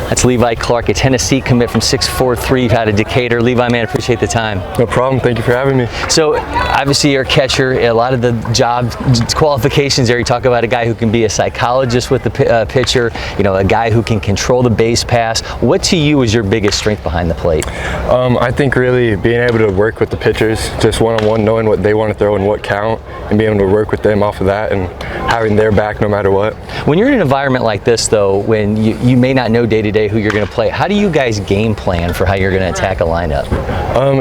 That's Levi Clark, a Tennessee commit from 6'4" out of Decatur. Levi, man, appreciate the time. No problem. Thank you for having me. So, obviously, you're a catcher. A lot of the job qualifications there, you talk about a guy who can be a psychologist with the pitcher, you know, a guy who can control the base pass. What to you is your biggest strength behind the plate? I think really being able to work with the pitchers, just one-on-one, knowing what they want to throw and what count, and being able to work with them off of that and having their back no matter what. When you're in an environment like this, though, when you may not know day-to-day who you're going to play, how do you guys game plan for how you're going to attack a lineup?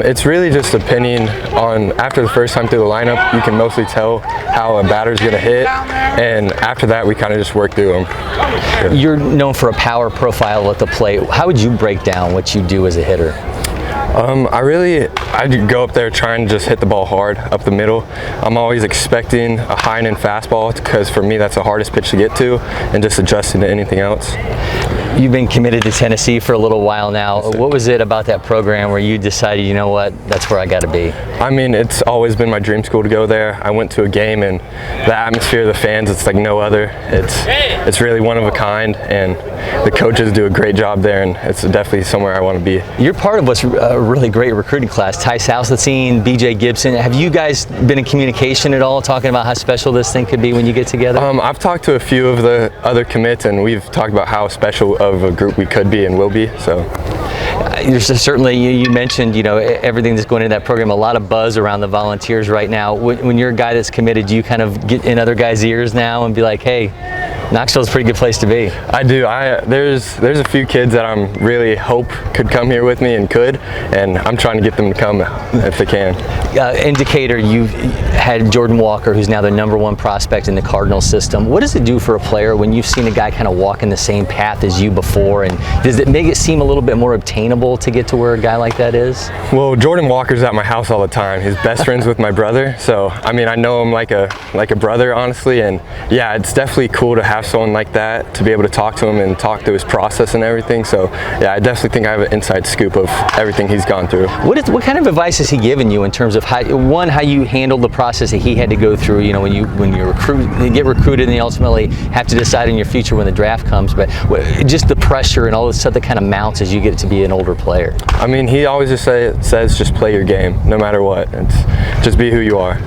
It's really just depending on, after the first time through the lineup, you can mostly tell how a batter's going to hit, and after that we kind of just work through them. Yeah. You're known for a power profile at the plate. How would you break down what you do as a hitter? I'd go up there trying to just hit the ball hard up the middle. I'm always expecting a high and in fastball because for me that's the hardest pitch to get to, and just adjusting to anything else. You've been committed to Tennessee for a little while now. Yes, what was it about that program where you decided, you know what, that's where I got to be? I mean, it's always been my dream school to go there. I went to a game and the atmosphere, the fans, it's like no other. It's really one of a kind, and the coaches do a great job there, and it's definitely somewhere I want to be. You're part of what's a really great recruiting class. Ty Southstein, BJ Gibson. Have you guys been in communication at all, talking about how special this thing could be when you get together? I've talked to a few of the other commits, and we've talked about how special of a group we could be and will be. So there's certainly, you mentioned, you know, everything that's going into that program, a lot of buzz around the Volunteers right now. When you're a guy that's committed, do you kind of get in other guys' ears now and be like, hey, Knoxville's a pretty good place to be? I do. There's a few kids that I'm really hope could come here with me and I'm trying to get them to come if they can. In Decatur, you've had Jordan Walker, who's now the #1 prospect in the Cardinals system. What does it do for a player when you've seen a guy kind of walk in the same path as you before, and does it make it seem a little bit more obtainable to get to where a guy like that is? Well, Jordan Walker's at my house all the time. He's best friends with my brother, so I mean I know him like a brother, honestly, and yeah, it's definitely cool to have someone like that to be able to talk to him and talk through his process and everything. So yeah, I definitely think I have an inside scoop of everything he's gone through. What kind of advice has he given you in terms of how you handled the process that he had to go through, you know, when you get recruited and you ultimately have to decide on your future when the draft comes, but just the pressure and all the stuff that kind of mounts as you get to be an older player? I mean, he always just says just play your game no matter what. Just be who you are.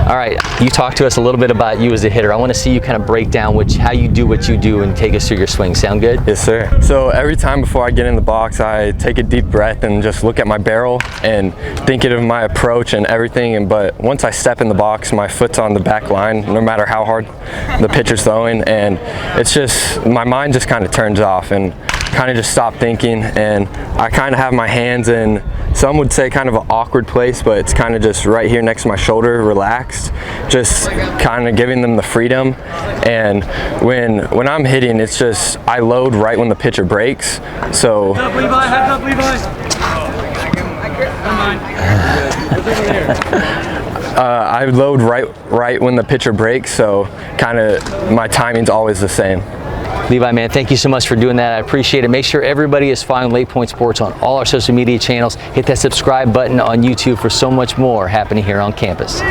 All right, you talked to us a little bit about you as a hitter. I want to see you kind of break down how you do what you do and take us through your swing. Sound good? Yes, sir. So every time before I get in the box, I take a deep breath and just look at my barrel and thinking of my approach and everything. But once I step in the box, my foot's on the back line, no matter how hard the pitcher's throwing, and it's just, my mind just kind of turns off and kind of just stop thinking, and I kind of have my hands in, some would say kind of an awkward place, but it's kind of just right here next to my shoulder, relaxed, just kind of giving them the freedom. And when I'm hitting, it's just, I load right when the pitcher breaks. So Heads up, Levi, heads up, Levi. I load right when the pitcher breaks, so kind of my timing's always the same. Levi, man, thank you so much for doing that. I appreciate it. Make sure everybody is following LakePoint Sports on all our social media channels. Hit that subscribe button on YouTube for so much more happening here on campus.